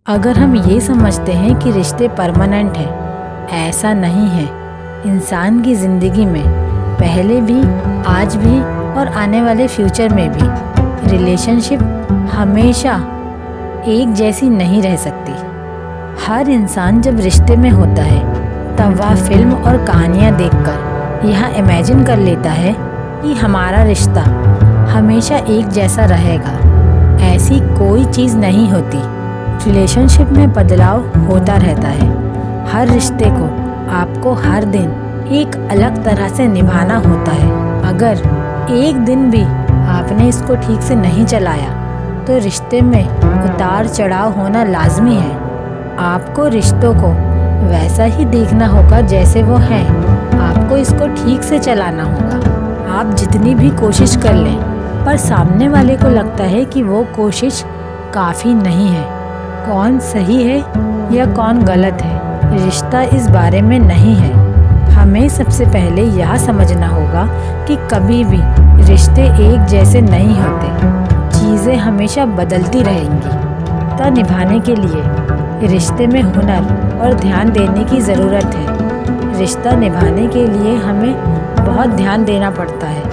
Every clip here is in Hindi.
अगर हम ये समझते हैं कि रिश्ते परमानेंट हैं, ऐसा नहीं है। इंसान की ज़िंदगी में पहले भी, आज भी और आने वाले फ्यूचर में भी रिलेशनशिप हमेशा एक जैसी नहीं रह सकती। हर इंसान जब रिश्ते में होता है तब वह फिल्म और कहानियाँ देखकर यह इमेजिन कर लेता है कि हमारा रिश्ता हमेशा एक जैसा रहेगा। ऐसी कोई चीज़ नहीं होती। रिलेशनशिप में बदलाव होता रहता है। हर रिश्ते को आपको हर दिन एक अलग तरह से निभाना होता है। अगर एक दिन भी आपने इसको ठीक से नहीं चलाया तो रिश्ते में उतार चढ़ाव होना लाजमी है। आपको रिश्तों को वैसा ही देखना होगा जैसे वो हैं। आपको इसको ठीक से चलाना होगा। आप जितनी भी कोशिश कर लें पर सामने वाले को लगता है कि वो कोशिश काफ़ी नहीं है। कौन सही है या कौन गलत है, रिश्ता इस बारे में नहीं है। हमें सबसे पहले यह समझना होगा कि कभी भी रिश्ते एक जैसे नहीं होते। चीज़ें हमेशा बदलती रहेंगी। रिश्ता निभाने के लिए रिश्ते में हुनर और ध्यान देने की ज़रूरत है। रिश्ता निभाने के लिए हमें बहुत ध्यान देना पड़ता है।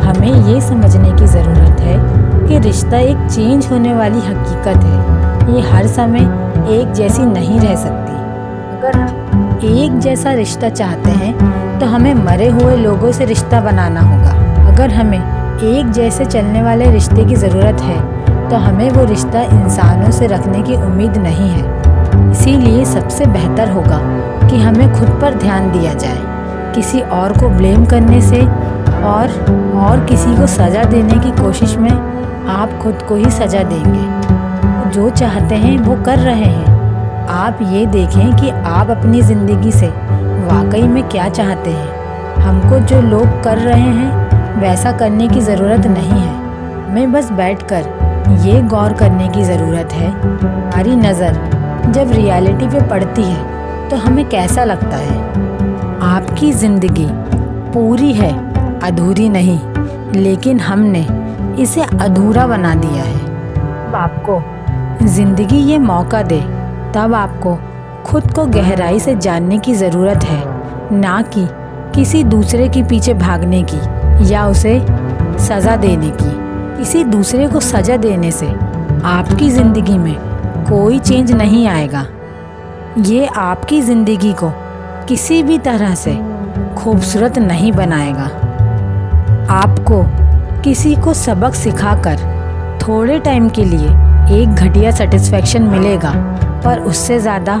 हमें ये समझने की ज़रूरत है कि रिश्ता एक चेंज होने वाली हकीकत है। ये हर समय एक जैसी नहीं रह सकती। अगर हम एक जैसा रिश्ता चाहते हैं तो हमें मरे हुए लोगों से रिश्ता बनाना होगा। अगर हमें एक जैसे चलने वाले रिश्ते की ज़रूरत है तो हमें वो रिश्ता इंसानों से रखने की उम्मीद नहीं है। इसीलिए सबसे बेहतर होगा कि हमें खुद पर ध्यान दिया जाए। किसी और को ब्लेम करने से और किसी को सज़ा देने की कोशिश में आप खुद को ही सज़ा देंगे। जो चाहते हैं वो कर रहे हैं। आप ये देखें कि आप अपनी ज़िंदगी से वाकई में क्या चाहते हैं। हमको जो लोग कर रहे हैं वैसा करने की ज़रूरत नहीं है। हमें बस बैठकर ये गौर करने की ज़रूरत है, हमारी नज़र जब रियलिटी पे पड़ती है तो हमें कैसा लगता है। आपकी ज़िंदगी पूरी है, अधूरी नहीं, लेकिन हमने इसे अधूरा बना दिया है। अब आपको ज़िंदगी ये मौका दे तब आपको खुद को गहराई से जानने की ज़रूरत है, ना कि किसी दूसरे के पीछे भागने की या उसे सज़ा देने की। किसी दूसरे को सज़ा देने से आपकी ज़िंदगी में कोई चेंज नहीं आएगा। ये आपकी ज़िंदगी को किसी भी तरह से खूबसूरत नहीं बनाएगा। आपको किसी को सबक सिखाकर थोड़े टाइम के लिए एक घटिया सेटिस्फैक्शन मिलेगा, पर उससे ज़्यादा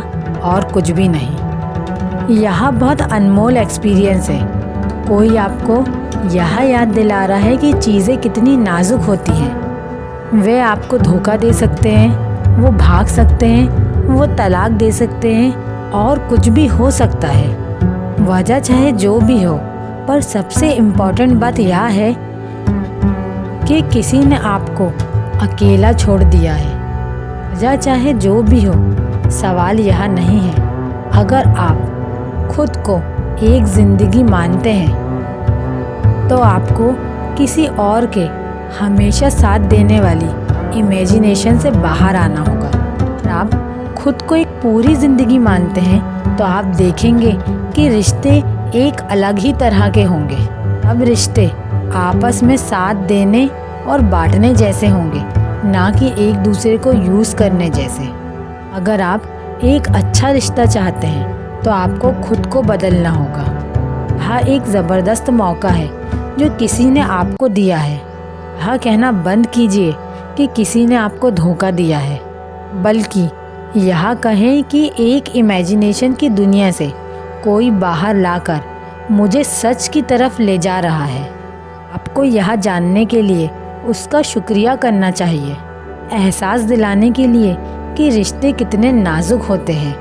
और कुछ भी नहीं। यह बहुत अनमोल एक्सपीरियंस है। कोई आपको यह याद दिला रहा है कि चीज़ें कितनी नाजुक होती हैं। वे आपको धोखा दे सकते हैं, वो भाग सकते हैं, वो तलाक दे सकते हैं और कुछ भी हो सकता है। वजह चाहे जो भी हो, पर सबसे इम्पॉर्टेंट बात यह है कि किसी ने आपको अकेला छोड़ दिया है। वजह चाहे जो भी हो, सवाल यह नहीं है। अगर आप खुद को एक ज़िंदगी मानते हैं तो आपको किसी और के हमेशा साथ देने वाली इमेजिनेशन से बाहर आना होगा। अगर आप खुद को एक पूरी ज़िंदगी मानते हैं तो आप देखेंगे कि रिश्ते एक अलग ही तरह के होंगे। अब रिश्ते आपस में साथ देने और बांटने जैसे होंगे, ना कि एक दूसरे को यूज़ करने जैसे। अगर आप एक अच्छा रिश्ता चाहते हैं तो आपको खुद को बदलना होगा। यह एक ज़बरदस्त मौका है जो किसी ने आपको दिया है। यह कहना बंद कीजिए कि किसी ने आपको धोखा दिया है, बल्कि यह कहें कि एक इमेजिनेशन की दुनिया से कोई बाहर लाकर मुझे सच की तरफ ले जा रहा है। आपको यह जानने के लिए उसका शुक्रिया करना चाहिए, एहसास दिलाने के लिए कि रिश्ते कितने नाजुक होते हैं,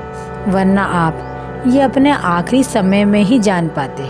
वरना आप ये अपने आखिरी समय में ही जान पाते।